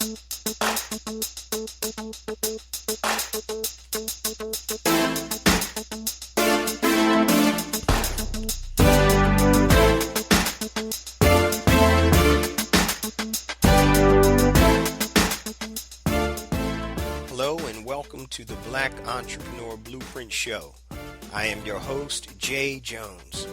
Hello and welcome to the Black Entrepreneur Blueprint Show. I am your host, Jay Jones.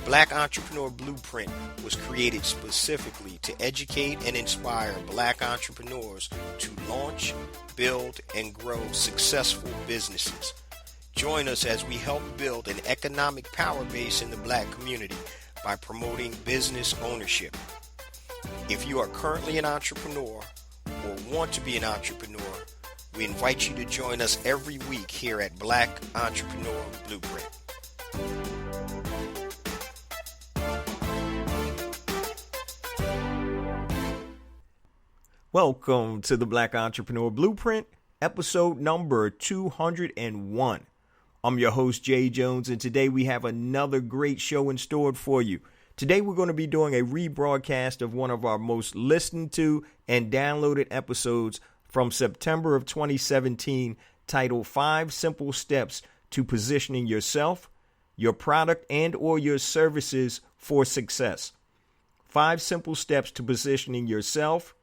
Black Entrepreneur Blueprint was created specifically to educate and inspire Black entrepreneurs to launch, build, and grow successful businesses. Join us as we help build an economic power base in the Black community by promoting business ownership. If you are currently an entrepreneur or want to be an entrepreneur, we invite you to join us every week here at Black Entrepreneur Blueprint. Welcome to the Black Entrepreneur Blueprint, episode number 201. I'm your host, Jay Jones, and today we have another great show in store for you. Today we're going to be doing a rebroadcast of one of our most listened to and downloaded episodes from September of 2017, titled 5 Simple Steps to Positioning Yourself, Your Product, and or Your Services for Success. 5 simple steps to positioning yourself,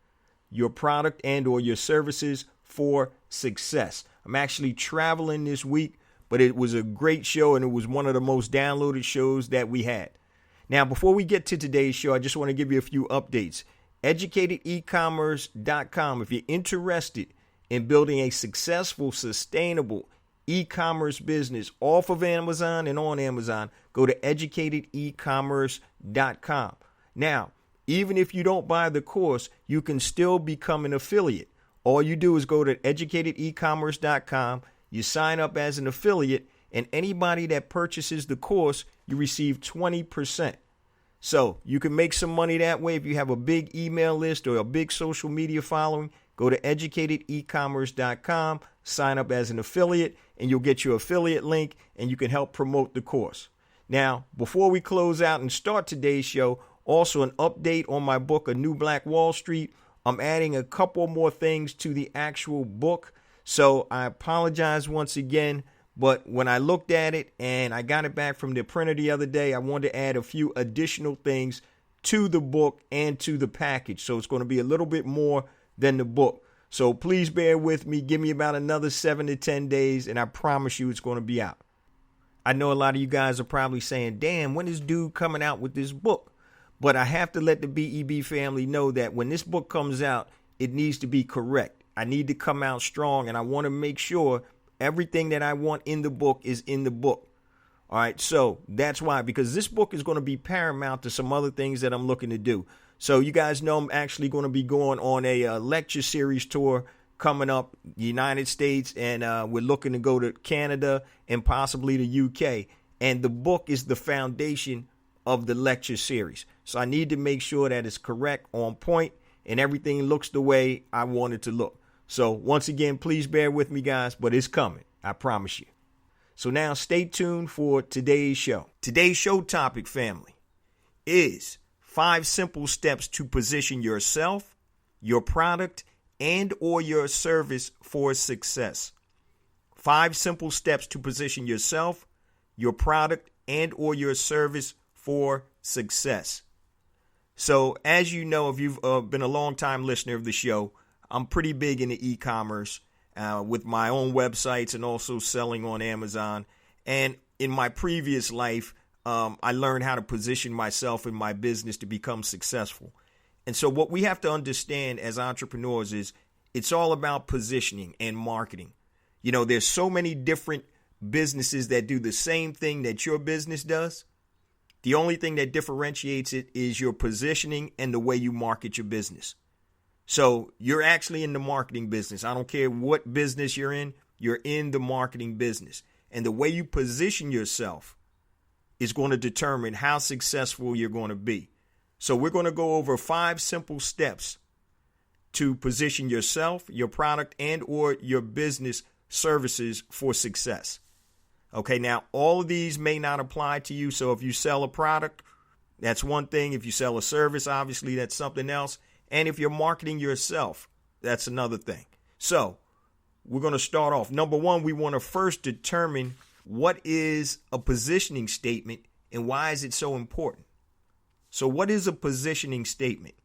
your product, and or your services for success. I'm actually traveling this week, but it was a great show and it was one of the most downloaded shows that we had. Now, before we get to today's show, I just want to give you a few updates. EducatedEcommerce.com. If you're interested in building a successful, sustainable e-commerce business off of Amazon and on Amazon, go to EducatedEcommerce.com. Now, even if you don't buy the course, you can still become an affiliate. All you do is go to EducatedEcommerce.com, you sign up as an affiliate, and anybody that purchases the course, you receive 20%. So you can make some money that way. If you have a big email list or a big social media following, go to EducatedEcommerce.com, sign up as an affiliate, and you'll get your affiliate link and you can help promote the course. Now, before we close out and start today's show, also an update on my book, A New Black Wall Street. I'm adding a couple more things to the actual book. So I apologize once again. But when I looked at it and I got it back from the printer the other day, I wanted to add a few additional things to the book and to the package. So it's going to be a little bit more than the book. So please bear with me. Give me about another 7 to 10 days, and I promise you it's going to be out. I know a lot of you guys are probably saying, damn, when is dude coming out with this book? But I have to let the BEB family know that when this book comes out, it needs to be correct. I need to come out strong, and I want to make sure everything that I want in the book is in the book. All right. So that's why, because this book is going to be paramount to some other things that I'm looking to do. So you guys know I'm actually going to be going on a lecture series tour coming up the United States. And we're looking to go to Canada and possibly the UK. And the book is the foundation of the lecture series. So I need to make sure that it's correct, on point, and everything looks the way I want it to look. So once again, please bear with me, guys, but it's coming. I promise you. So now stay tuned for today's show. Today's show topic, family, is 5 simple steps to position yourself, your product, and or your service for success. 5 simple steps to position yourself, your product, and or your service for success. So as you know, if you've been a long-time listener of the show, I'm pretty big into e-commerce with my own websites and also selling on Amazon. And in my previous life, I learned how to position myself in my business to become successful. And so what we have to understand as entrepreneurs is it's all about positioning and marketing. You know, there's so many different businesses that do the same thing that your business does. The only thing that differentiates it is your positioning and the way you market your business. So you're actually in the marketing business. I don't care what business you're in the marketing business. And the way you position yourself is going to determine how successful you're going to be. So we're going to go over 5 simple steps to position yourself, your product, and or your business services for success. Okay, now all of these may not apply to you. So if you sell a product, that's one thing. If you sell a service, obviously that's something else. And if you're marketing yourself, that's another thing. So we're going to start off. Number one, we want to first determine what is a positioning statement and why is it so important. So what is a positioning statement?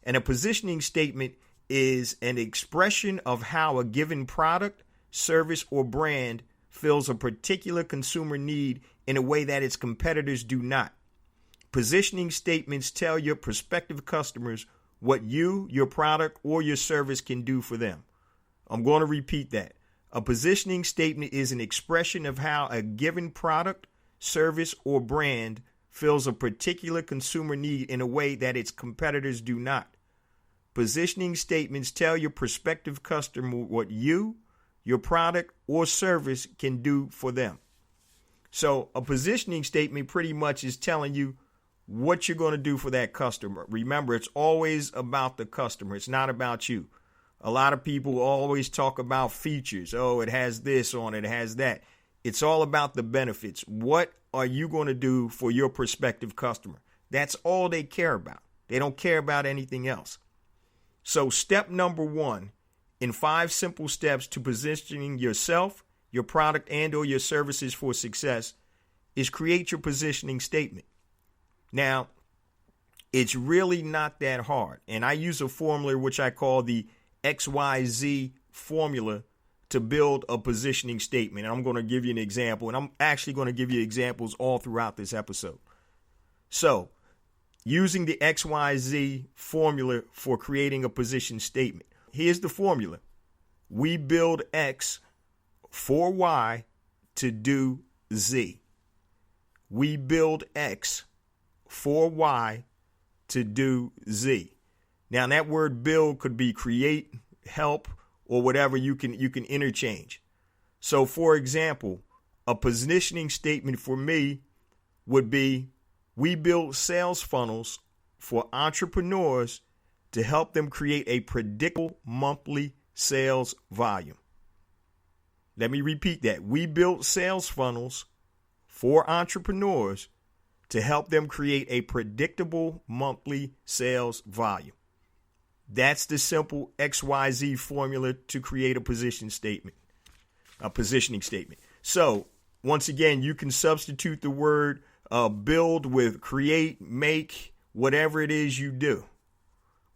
And a positioning statement is an expression of how a given product, service, or brand fills a particular consumer need in a way that its competitors do not. Positioning statements tell your prospective customers what you, your product, or your service can do for them. I'm going to repeat that. A positioning statement is an expression of how a given product, service, or brand fills a particular consumer need in a way that its competitors do not. Positioning statements tell your prospective customer what you, your product, or service can do for them. So a positioning statement pretty much is telling you what you're going to do for that customer. Remember, it's always about the customer. It's not about you. A lot of people always talk about features. Oh, it has this on it, it has that. It's all about the benefits. What are you going to do for your prospective customer? That's all they care about. They don't care about anything else. So step number one in 5 simple steps to positioning yourself, your product, and or your services for success is create your positioning statement. Now, it's really not that hard. And I use a formula which I call the XYZ formula to build a positioning statement. And I'm going to give you an example, and I'm actually going to give you examples all throughout this episode. So, using the XYZ formula for creating a position statement. Here's the formula. We build X for Y to do Z. We build X for Y to do Z. Now that word build could be create, help, or whatever you can interchange. So for example, a positioning statement for me would be we build sales funnels for entrepreneurs to help them create a predictable monthly sales volume. Let me repeat that. We build sales funnels for entrepreneurs to help them create a predictable monthly sales volume. That's the simple XYZ formula to create a positioning statement. So once again, you can substitute the word build with create, make, whatever it is you do.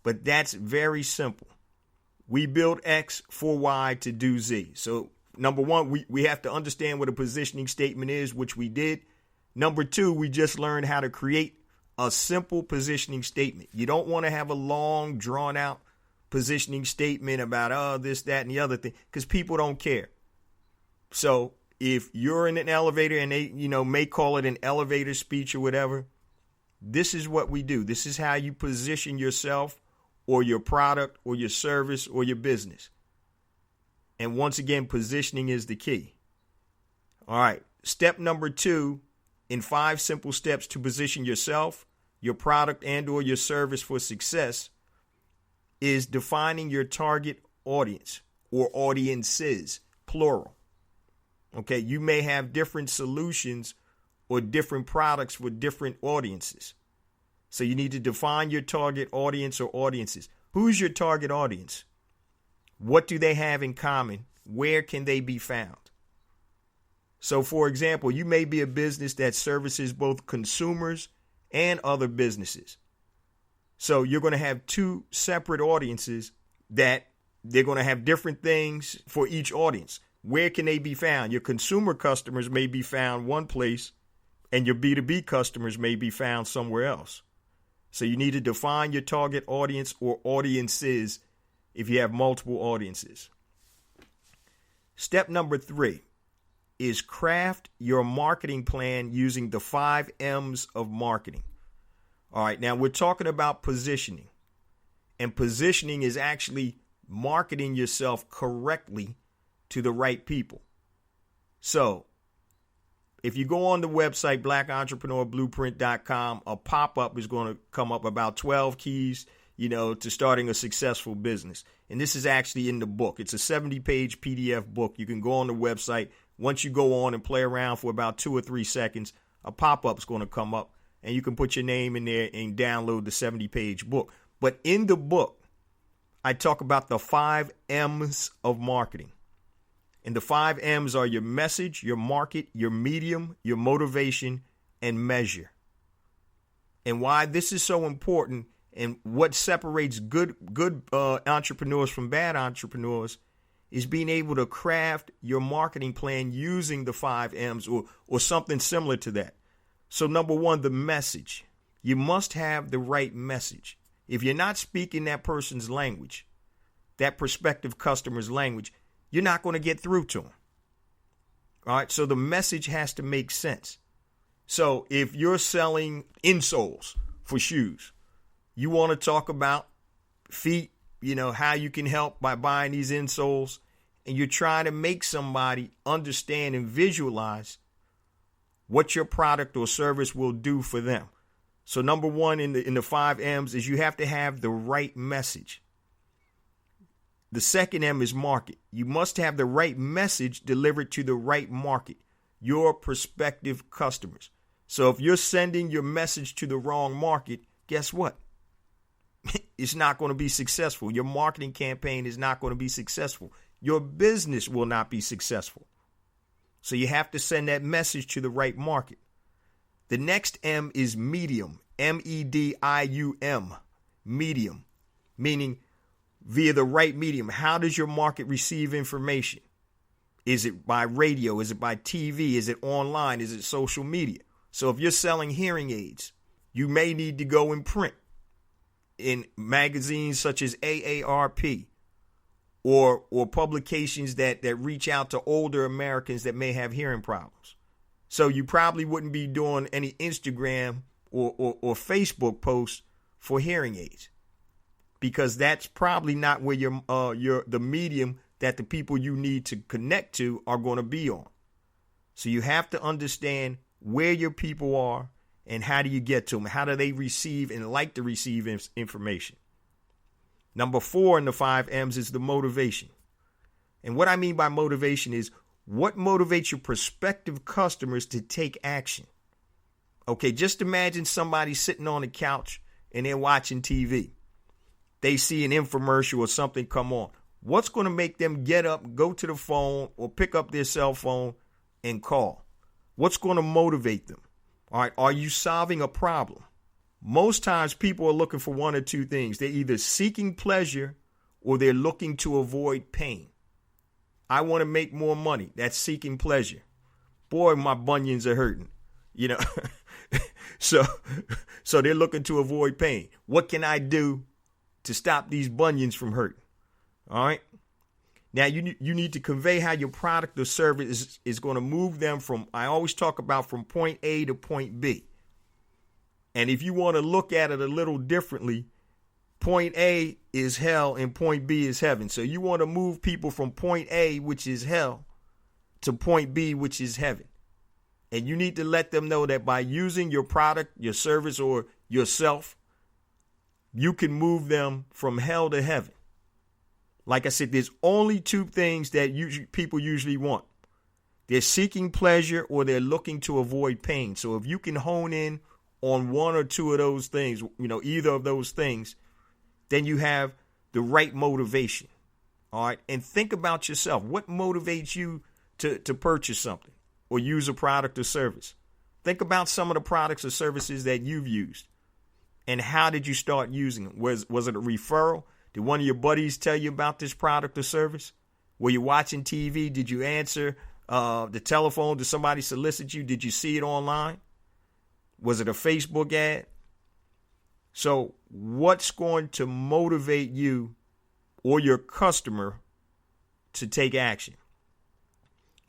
But that's very simple. We build X for Y to do Z. So number one, we have to understand what a positioning statement is, which we did. Number two, we just learned how to create a simple positioning statement. You don't want to have a long, drawn out positioning statement about this, that, and the other thing, because people don't care. So if you're in an elevator and they, may call it an elevator speech or whatever, this is what we do. This is how you position yourself or your product or your service or your business. And once again, positioning is the key. All right. Step number 2 in 5 simple steps to position yourself, your product, and or your service for success is defining your target audience or audiences, plural. Okay, you may have different solutions or different products for different audiences. So you need to define your target audience or audiences. Who's your target audience? What do they have in common? Where can they be found? So, for example, you may be a business that services both consumers and other businesses. So you're going to have 2 separate audiences that they're going to have different things for each audience. Where can they be found? Your consumer customers may be found one place and your B2B customers may be found somewhere else. So you need to define your target audience or audiences if you have multiple audiences. Step number 3 is craft your marketing plan using the 5 M's of marketing. All right, now we're talking about positioning. And positioning is actually marketing yourself correctly to the right people. So if you go on the website, blackentrepreneurblueprint.com, a pop-up is going to come up about 12 keys, to starting a successful business. And this is actually in the book. It's a 70-page PDF book. You can go on the website. Once you go on and play around for about 2 or 3 seconds, a pop-up is going to come up and you can put your name in there and download the 70-page book. But in the book, I talk about the 5 M's of marketing. And the 5 M's are your message, your market, your medium, your motivation, and measure. And why this is so important and what separates good entrepreneurs from bad entrepreneurs is being able to craft your marketing plan using the 5 M's or something similar to that. So number one, the message. You must have the right message. If you're not speaking that person's language, that prospective customer's language, you're not going to get through to them. All right. So the message has to make sense. So if you're selling insoles for shoes, you want to talk about feet, how you can help by buying these insoles, and you're trying to make somebody understand and visualize what your product or service will do for them. So number one in the 5 M's is you have to have the right message. The second M is market. You must have the right message delivered to the right market, your prospective customers. So if you're sending your message to the wrong market, guess what? It's not going to be successful. Your marketing campaign is not going to be successful. Your business will not be successful. So you have to send that message to the right market. The next M is medium, medium, medium, meaning via the right medium. How does your market receive information? Is it by radio? Is it by TV? Is it online? Is it social media? So if you're selling hearing aids, you may need to go in print in magazines such as AARP or publications that reach out to older Americans that may have hearing problems. So you probably wouldn't be doing any Instagram or Facebook posts for hearing aids, because that's probably not where the medium that the people you need to connect to are going to be on. So you have to understand where your people are and how do you get to them? How do they receive and like to receive information? Number 4 in the 5 M's is the motivation. And what I mean by motivation is what motivates your prospective customers to take action. Okay, just imagine somebody sitting on the couch and they're watching TV. They see an infomercial or something come on. What's going to make them get up, go to the phone, or pick up their cell phone and call? What's going to motivate them? All right, are you solving a problem? Most times people are looking for one or two things. They're either seeking pleasure or they're looking to avoid pain. I want to make more money. That's seeking pleasure. Boy, my bunions are hurting, So they're looking to avoid pain. What can I do to stop these bunions from hurting? All right. Now, you need to convey how your product or service is going to move them from, I always talk about from point A to point B. And if you want to look at it a little differently, point A is hell and point B is heaven. So you want to move people from point A, which is hell, to point B, which is heaven. And you need to let them know that by using your product, your service, or yourself, you can move them from hell to heaven. Like I said, there's only two things that people usually want. They're seeking pleasure or they're looking to avoid pain. So if you can hone in on one or two of those things, either of those things, then you have the right motivation. All right. And think about yourself. What motivates you to purchase something or use a product or service? Think about some of the products or services that you've used. And how did you start using them? Was it a referral? Did one of your buddies tell you about this product or service? Were you watching TV? Did you answer the telephone? Did somebody solicit you? Did you see it online? Was it a Facebook ad? So what's going to motivate you or your customer to take action?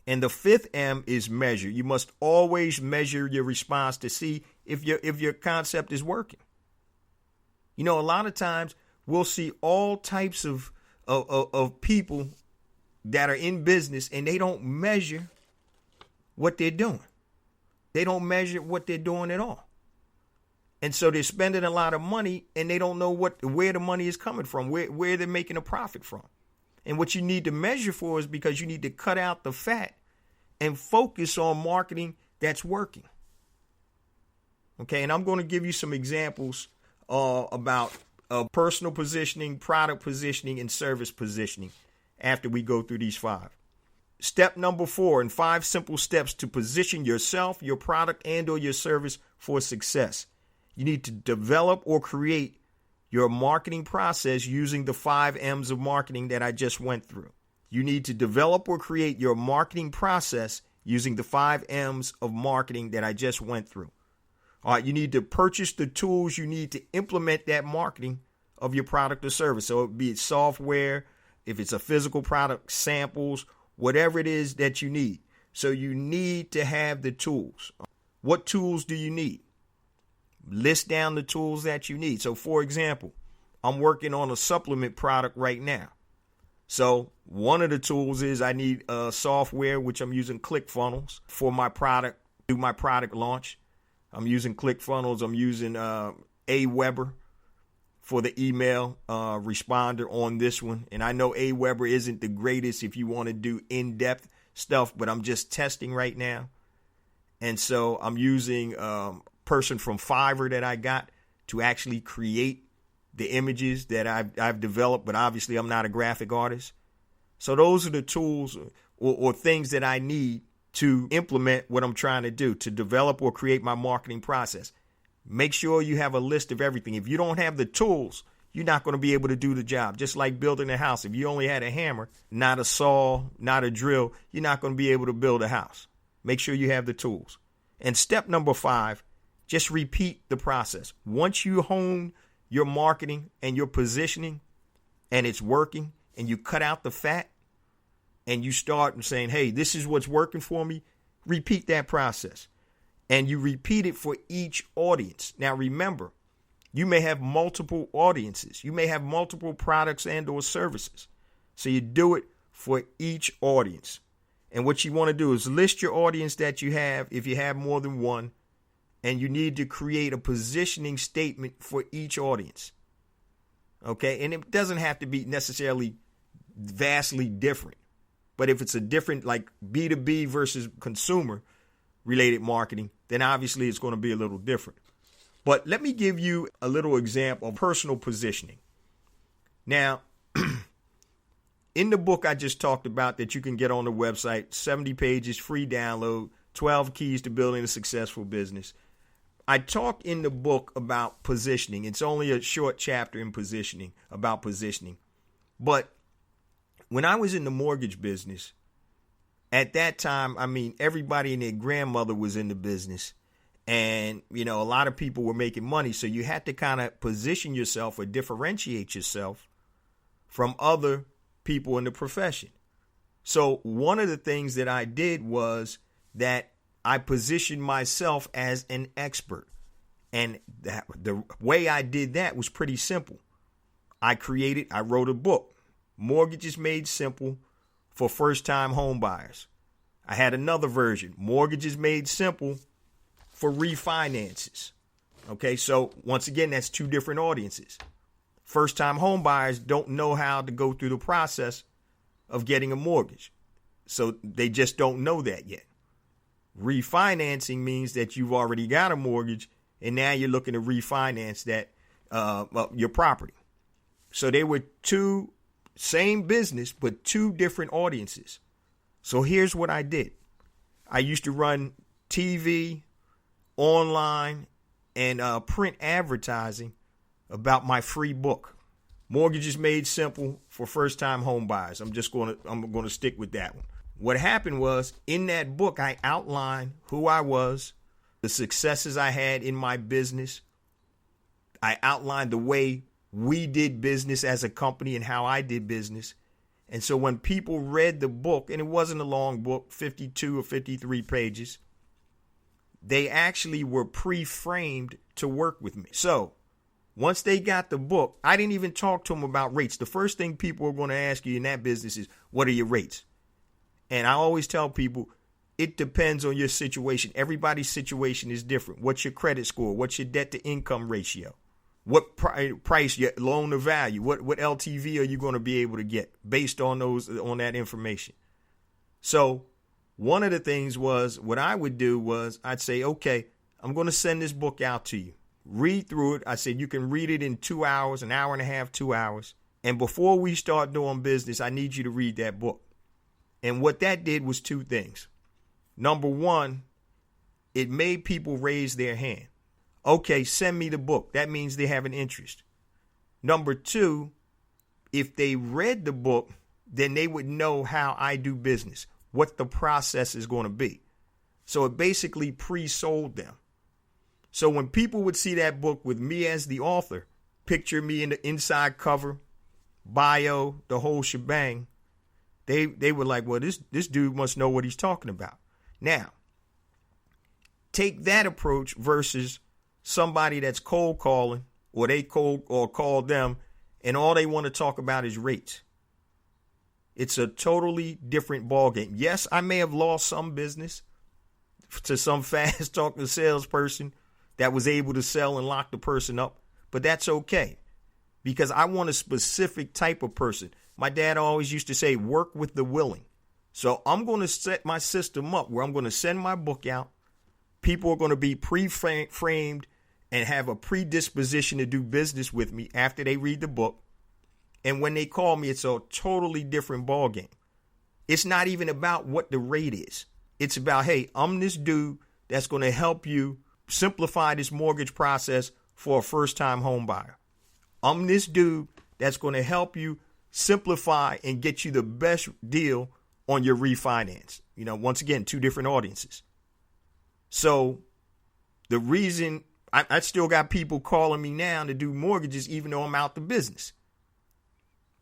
And the 5th M is measure. You must always measure your response to see if your concept is working. A lot of times we'll see all types of people that are in business and they don't measure what they're doing. They don't measure what they're doing at all. And so they're spending a lot of money and they don't know where the money is coming from, where they're making a profit from. And what you need to measure for is because you need to cut out the fat and focus on marketing that's working. Okay, and I'm going to give you some examples about of personal positioning, product positioning, and service positioning after we go through these 5. Step number 4, and 5 simple steps to position yourself, your product, and or your service for success. You need to develop or create your marketing process using the 5 M's of marketing that I just went through. You need to develop or create your marketing process using the 5 M's of marketing that I just went through. All right, you need to purchase the tools you need to implement that marketing of your product or service. So be it software, if it's a physical product, samples, whatever it is that you need. So you need to have the tools. What tools do you need? List down the tools that you need. So for example, I'm working on a supplement product right now. So one of the tools is I need software, which I'm using ClickFunnels for my product, do my product launch. I'm using ClickFunnels. I'm using Aweber for the email responder on this one. And I know Aweber isn't the greatest if you want to do in-depth stuff, but I'm just testing right now. And so I'm using person from Fiverr that I got to actually create the images that I've developed, but obviously I'm not a graphic artist. So those are the tools or things that I need to implement what I'm trying to do, to develop or create my marketing process. Make sure you have a list of everything. If you don't have the tools, you're not going to be able to do the job. Just like building a house. If you only had a hammer, not a saw, not a drill, you're not going to be able to build a house. Make sure you have the tools. And step number 5, just repeat the process. Once you hone your marketing and your positioning and it's working and you cut out the fat and you start saying, hey, this is what's working for me, repeat that process. And you repeat it for each audience. Now, remember, you may have multiple audiences. You may have multiple products and or services. So you do it for each audience. And what you want to do is list your audience that you have, if you have more than one, and you need to create a positioning statement for each audience. Okay? And it doesn't have to be necessarily vastly different. But if it's a different, like B2B versus consumer related marketing, then obviously it's going to be a little different. But let me give you a little example of personal positioning. Now, in the book I just talked about that you can get on the website, 70 pages, free download, 12 keys to building a successful business. I talk in the book about positioning. It's only a short chapter in positioning, about positioning. But when I was in the mortgage business, at that time, I mean, everybody and their grandmother was in the business. And, you know, a lot of people were making money. So you had to kind of position yourself or differentiate yourself from other people in the profession. So one of the things that I did was that I positioned myself as an expert. And the way I did that was pretty simple. I wrote a book, Mortgages Made Simple for First-Time Home Buyers. I had another version, Mortgages Made Simple for Refinances. Okay, so once again, that's 2 different audiences. First-time home buyers don't know how to go through the process of getting a mortgage. So they just don't know that yet. Refinancing means that you've already got a mortgage and now you're looking to refinance that your property. So they were 2 same business, but 2 different audiences. So here's what I did. I used to run TV, online, and print advertising about my free book, Mortgages Made Simple for First-Time Home Buyers. I'm going to stick with that one. What happened was, in that book, I outlined who I was, the successes I had in my business. I outlined the way we did business as a company and how I did business. And so when people read the book, and it wasn't a long book, 52 or 53 pages, they actually were pre-framed to work with me. So once they got the book, I didn't even talk to them about rates. The first thing people are going to ask you in that business is, what are your rates? And I always tell people, it depends on your situation. Everybody's situation is different. What's your credit score? What's your debt to income ratio? What price, your loan to value? What LTV are you going to be able to get based on that information? So one of the things was, what I would do was I'd say, okay, I'm going to send this book out to you. read through it. I said, you can read it in 2 hours, an hour and a half, 2 hours. And before we start doing business, I need you to read that book. And what that did was two things. Number one, it made people raise their hand. Okay, send me the book. That means they have an interest. Number two, if they read the book, then they would know how I do business, what the process is going to be. So it basically pre-sold them. So when people would see that book with me as the author, picture me in the inside cover, bio, the whole shebang, they were like, well, this dude must know what he's talking about. Now, take that approach versus somebody that's cold calling, or they cold or call them, and all they want to talk about is rates. It's a totally different ballgame. Yes, I may have lost some business to some fast talking salesperson that was able to sell and lock the person up, but that's okay because I want a specific type of person. My dad always used to say, work with the willing. So I'm going to set my system up where I'm going to send my book out. People are going to be pre-framed and have a predisposition to do business with me after they read the book. And when they call me, it's a totally different ballgame. It's not even about what the rate is. It's about, hey, I'm this dude that's going to help you simplify this mortgage process for a first-time home buyer. I'm this dude that's going to help you simplify and get you the best deal on your refinance. You know, once again, two different audiences. So the reason I still got people calling me now to do mortgages, even though I'm out the business,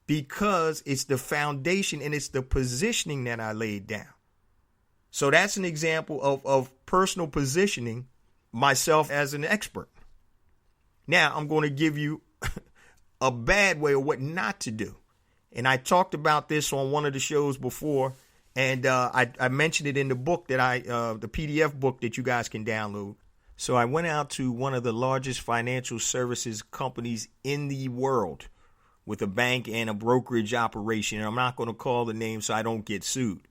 because it's the foundation and it's the positioning that I laid down. So that's an example of personal positioning myself as an expert. Now I'm going to give you a bad way of what not to do. And I talked about this on one of the shows before, and I mentioned it in the book that the PDF book that you guys can download. So I went out to one of the largest financial services companies in the world with a bank and a brokerage operation. And I'm not going to call the name so I don't get sued.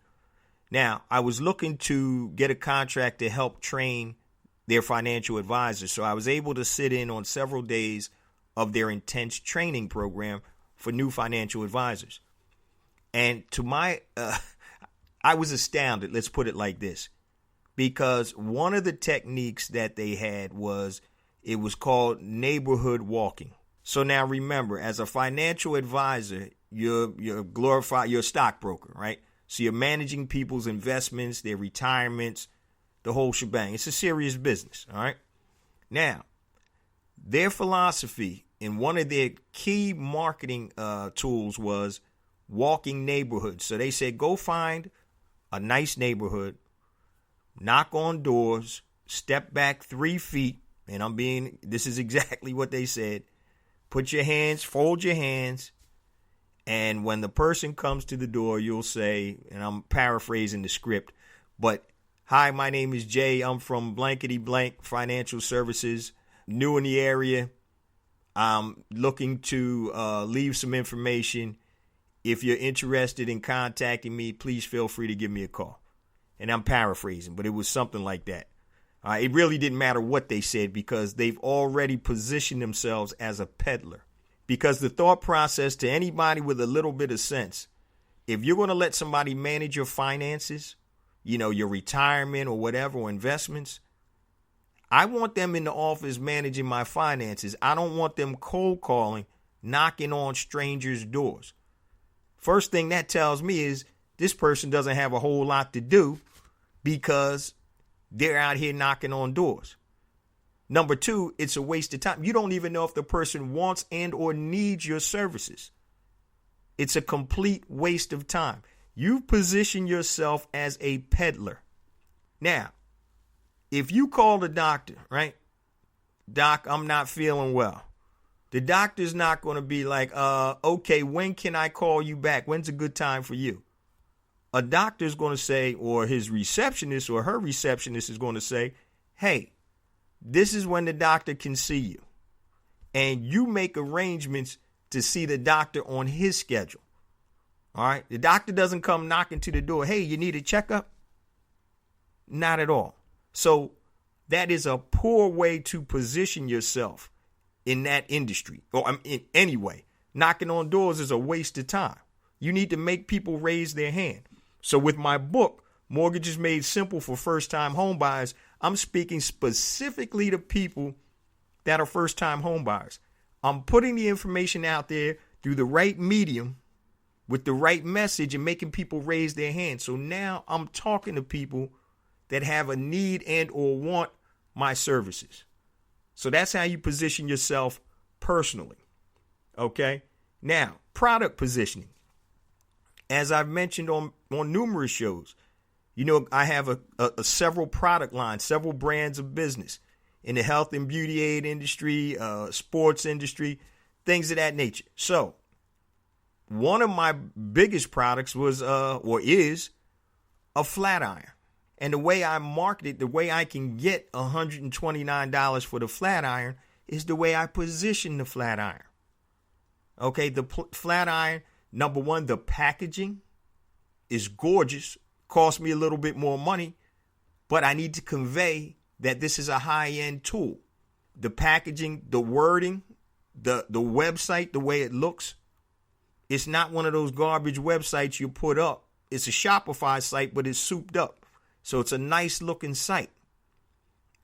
Now, I was looking to get a contract to help train their financial advisors. So I was able to sit in on several days of their intense training program for new financial advisors. And to my, I was astounded, let's put it like this, because one of the techniques that they had was, it was called neighborhood walking. So now remember, as a financial advisor, you're a stockbroker, right? So you're managing people's investments, their retirements, the whole shebang. It's a serious business, all right? Now, their philosophy in one of their key marketing tools was walking neighborhoods. So they said, go find a nice neighborhood, knock on doors, step back 3 feet, and this is exactly what they said. Put your hands, fold your hands, and when the person comes to the door, you'll say, and I'm paraphrasing the script, but, hi, my name is Jay. I'm from blankety blank financial services, new in the area. I'm looking to leave some information. If you're interested in contacting me, please feel free to give me a call. And I'm paraphrasing, but it was something like that. It really didn't matter what they said because they've already positioned themselves as a peddler. Because the thought process to anybody with a little bit of sense, if you're going to let somebody manage your finances, you know, your retirement or whatever, or investments, I want them in the office managing my finances. I don't want them cold calling, knocking on strangers' doors. First thing that tells me is this person doesn't have a whole lot to do because they're out here knocking on doors. Number two, it's a waste of time. You don't even know if the person wants and or needs your services. It's a complete waste of time. You position yourself as a peddler. Now, if you call the doctor, right? Doc, I'm not feeling well. The doctor's not going to be like, okay, when can I call you back? When's a good time for you? A doctor's going to say, or his receptionist or her receptionist is going to say, hey, this is when the doctor can see you. And you make arrangements to see the doctor on his schedule. All right. The doctor doesn't come knocking to the door. Hey, you need a checkup? Not at all. So that is a poor way to position yourself in that industry, or in any way. Knocking on doors is a waste of time. You need to make people raise their hand. So with my book, Mortgages Made Simple for First-Time Homebuyers, I'm speaking specifically to people that are first-time homebuyers. I'm putting the information out there through the right medium with the right message and making people raise their hand. So now I'm talking to people that have a need and or want my services. So that's how you position yourself personally. Okay? Now, product positioning. As I've mentioned on numerous shows, you know, I have a several product lines, several brands of business in the health and beauty aid industry, sports industry, things of that nature. So one of my biggest products was or is a flat iron. And the way I market it, the way I can get $129 for the flat iron is the way I position the flat iron. Okay, the flat iron, number one, the packaging is gorgeous. Cost me a little bit more money, but I need to convey that this is a high-end tool. The packaging, the wording, the website, the way it looks, it's not one of those garbage websites you put up. It's a Shopify site, but it's souped up. So it's a nice looking site.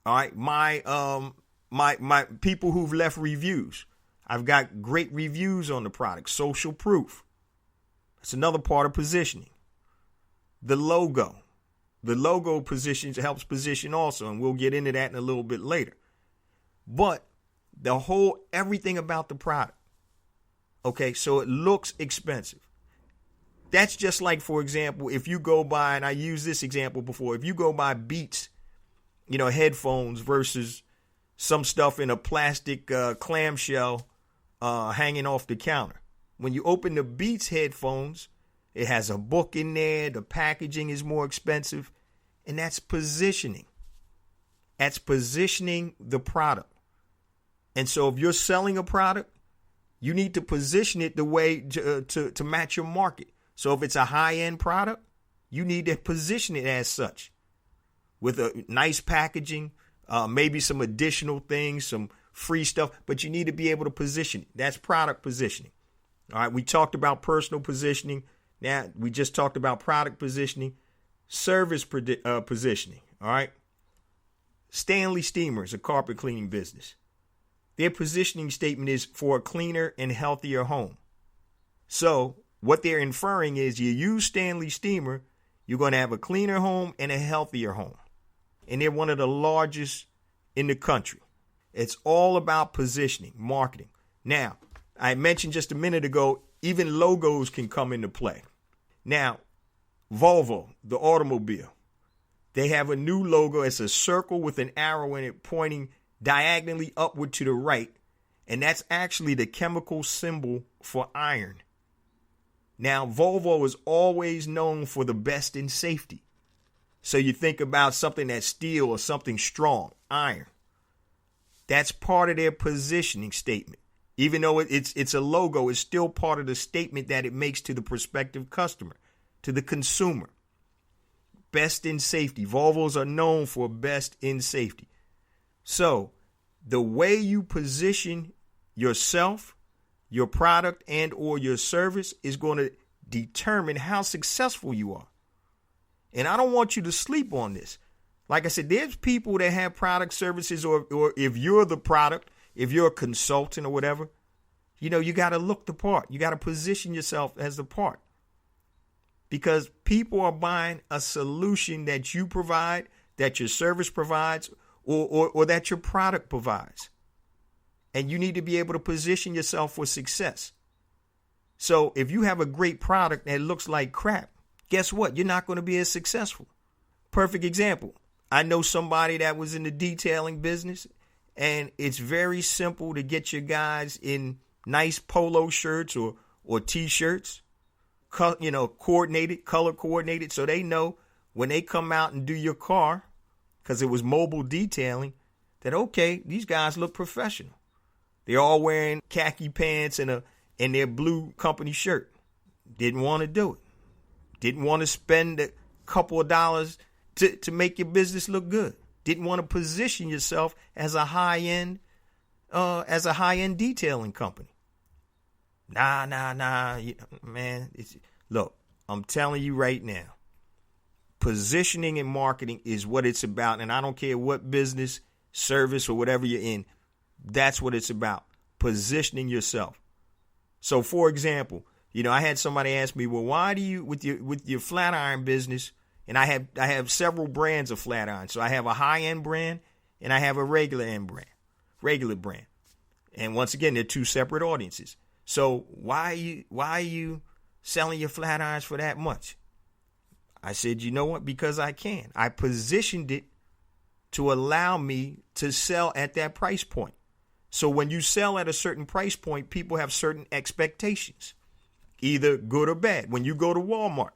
All right. My people who've left reviews. I've got great reviews on the product. Social proof. That's another part of positioning. The logo. The logo positions helps position also, and we'll get into that in a little bit later. But everything about the product. Okay, so it looks expensive. That's just like, for example, if you go buy, and I used this example before, if you go buy Beats, headphones versus some stuff in a plastic clamshell hanging off the counter. When you open the Beats headphones, it has a book in there. The packaging is more expensive. And that's positioning. That's positioning the product. And so if you're selling a product, you need to position it the way to match your market. So if it's a high-end product, you need to position it as such with a nice packaging, maybe some additional things, some free stuff, but you need to be able to position it. That's product positioning. All right, we talked about personal positioning. Now, we just talked about product positioning, service positioning. All right. Stanley Steamer is a carpet cleaning business. Their positioning statement is for a cleaner and healthier home. So what they're inferring is you use Stanley Steamer, you're going to have a cleaner home and a healthier home. And they're one of the largest in the country. It's all about positioning, marketing. Now, I mentioned just a minute ago, even logos can come into play. Now, Volvo, the automobile, they have a new logo. It's a circle with an arrow in it pointing diagonally upward to the right. And that's actually the chemical symbol for iron. Now, Volvo is always known for the best in safety. So you think about something that's steel or something strong, iron. That's part of their positioning statement. Even though it's a logo, it's still part of the statement that it makes to the prospective customer, to the consumer. Best in safety. Volvos are known for best in safety. So the way you position yourself, your product, and or your service is going to determine how successful you are. And I don't want you to sleep on this. Like I said, there's people that have product services, or if you're the product, if you're a consultant or whatever, you got to look the part. You got to position yourself as the part. Because people are buying a solution that you provide, that your service provides, or that your product provides. And you need to be able to position yourself for success. So if you have a great product that looks like crap, guess what? You're not going to be as successful. Perfect example. I know somebody that was in the detailing business, and it's very simple to get your guys in nice polo shirts or T-shirts, coordinated, color coordinated, so they know when they come out and do your car, because it was mobile detailing, that, okay, these guys look professional. They're all wearing khaki pants and their blue company shirt. Didn't want to do it. Didn't want to spend a couple of dollars to make your business look good. didn't want to position yourself as a high-end detailing company. Nah, man. Look, I'm telling you right now, positioning and marketing is what it's about. And I don't care what business, service, or whatever you're in. That's what it's about. Positioning yourself. So, for example, I had somebody ask me, well, why do you, with your flat iron business, and I have several brands of flat iron. So I have a high-end brand and I have a regular brand. And once again, they're two separate audiences. So why are you selling your flat irons for that much? I said, you know what? Because I can. I positioned it to allow me to sell at that price point. So when you sell at a certain price point, people have certain expectations, either good or bad. When you go to Walmart,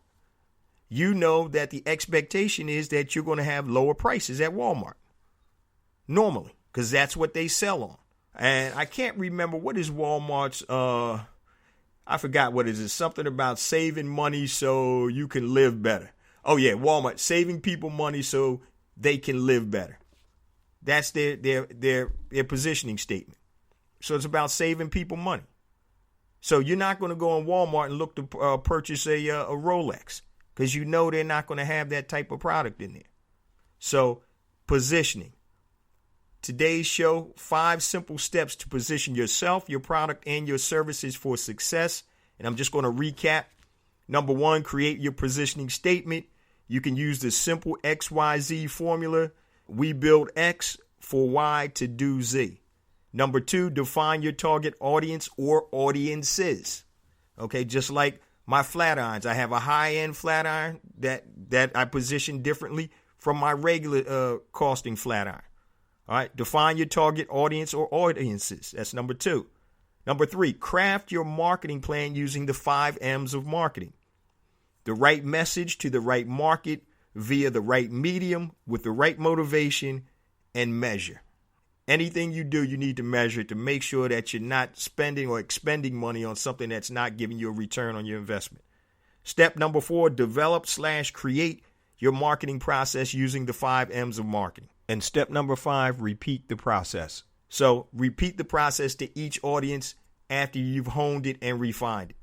you know that the expectation is that you're going to have lower prices at Walmart normally, because that's what they sell on. And I can't remember what is Walmart's, I forgot what it is. Something about saving money so you can live better. Oh yeah, Walmart, saving people money so they can live better. That's their positioning statement. So it's about saving people money. So you're not going to go on Walmart and look to purchase a Rolex, because you know they're not going to have that type of product in there. So positioning. Today's show, 5 simple steps to position yourself, your product, and your services for success. And I'm just going to recap. Number 1, create your positioning statement. You can use the simple XYZ formula. We build X for Y to do Z. Number 2, define your target audience or audiences. Okay, just like my flat irons. I have a high-end flat iron that I position differently from my regular costing flat iron. All right, define your target audience or audiences. That's number 2. Number 3, craft your marketing plan using the 5 M's of marketing. The right message to the right market via the right medium with the right motivation, and measure. Anything you do, you need to measure it to make sure that you're not spending or expending money on something that's not giving you a return on your investment. Step number 4, develop/create your marketing process using the 5 M's of marketing. And step number 5, repeat the process. So repeat the process to each audience after you've honed it and refined it.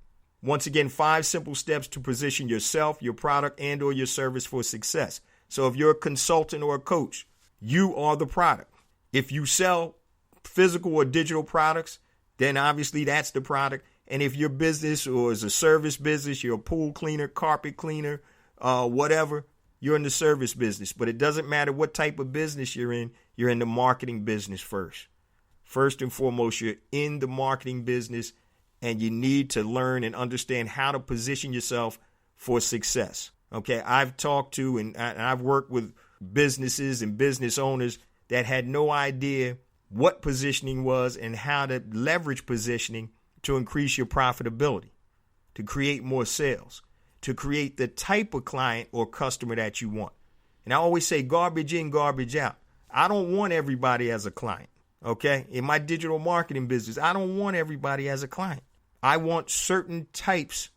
Once again, 5 simple steps to position yourself, your product, and or your service for success. So if you're a consultant or a coach, you are the product. If you sell physical or digital products, then obviously that's the product. And if your business or is a service business, you're a pool cleaner, carpet cleaner, whatever, you're in the service business. But it doesn't matter what type of business you're in the marketing business first. First and foremost, you're in the marketing business, and you need to learn and understand how to position yourself for success. Okay, I've talked to and I've worked with businesses and business owners that had no idea what positioning was and how to leverage positioning to increase your profitability, to create more sales, to create the type of client or customer that you want. And I always say garbage in, garbage out. I don't want everybody as a client, okay? In my digital marketing business, I don't want everybody as a client. I want certain types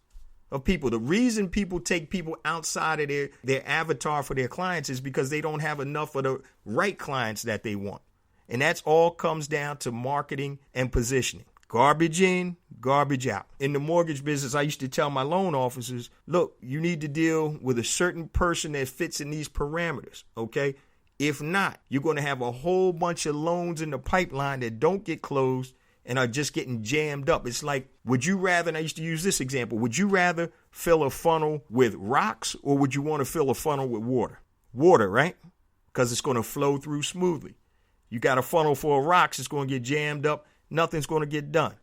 of people. The reason people take people outside of their avatar for their clients is because they don't have enough of the right clients that they want. And that's all comes down to marketing and positioning. Garbage in, garbage out. In the mortgage business, I used to tell my loan officers, look, you need to deal with a certain person that fits in these parameters, okay? If not, you're going to have a whole bunch of loans in the pipeline that don't get closed and are just getting jammed up. It's like, would you rather, and I used to use this example, would you rather fill a funnel with rocks or would you want to fill a funnel with water? Water, right? Because it's going to flow through smoothly. You got a funnel full of rocks, it's going to get jammed up. Nothing's going to get done.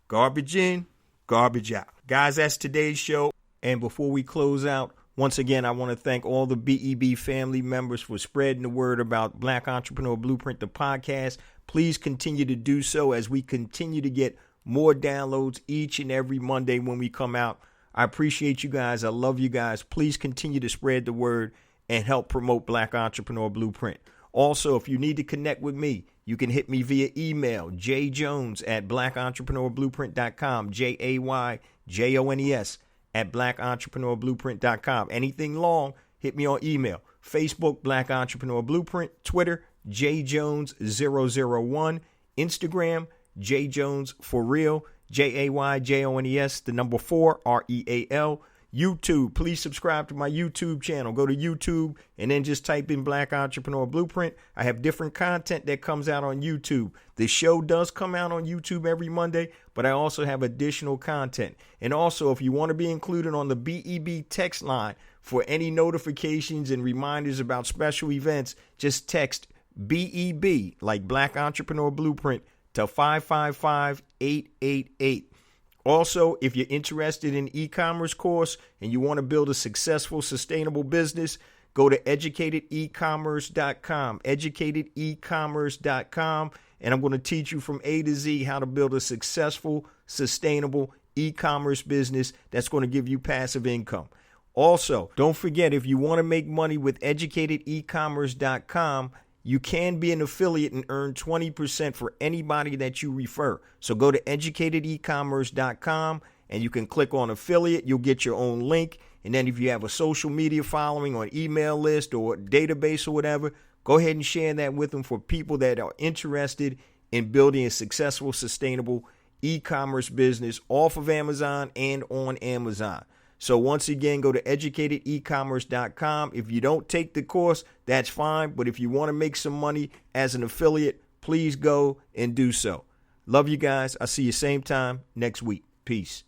Garbage in, garbage out. Guys, that's today's show. And before we close out, once again, I want to thank all the BEB family members for spreading the word about Black Entrepreneur Blueprint, the podcast. Please continue to do so as we continue to get more downloads each and every Monday when we come out. I appreciate you guys. I love you guys. Please continue to spread the word and help promote Black Entrepreneur Blueprint. Also, if you need to connect with me, you can hit me via email, jjones@blackentrepreneurblueprint.com, JAYJONES @blackentrepreneurblueprint.com. Anything long, hit me on email. Facebook, Black Entrepreneur Blueprint, Twitter, JJones001, Instagram, JJones4Real, JAYJONES, the number 4, REAL. YouTube, please subscribe to my YouTube channel. Go to YouTube and then just type in Black Entrepreneur Blueprint. I have different content that comes out on YouTube. The show does come out on YouTube every Monday, but I also have additional content. And also, if you want to be included on the BEB text line for any notifications and reminders about special events, just text BEB, like Black Entrepreneur Blueprint, to 555-888. Also, if you're interested in e-commerce course and you want to build a successful, sustainable business, go to educatedecommerce.com, educatedecommerce.com, and I'm going to teach you from A to Z how to build a successful, sustainable e-commerce business that's going to give you passive income. Also, don't forget, if you want to make money with educatedecommerce.com, you can be an affiliate and earn 20% for anybody that you refer. So go to educatedecommerce.com and you can click on affiliate. You'll get your own link. And then if you have a social media following or an email list or database or whatever, go ahead and share that with them for people that are interested in building a successful, sustainable e-commerce business off of Amazon and on Amazon. So once again, go to educatedecommerce.com. If you don't take the course, that's fine. But if you want to make some money as an affiliate, please go and do so. Love you guys. I'll see you same time next week. Peace.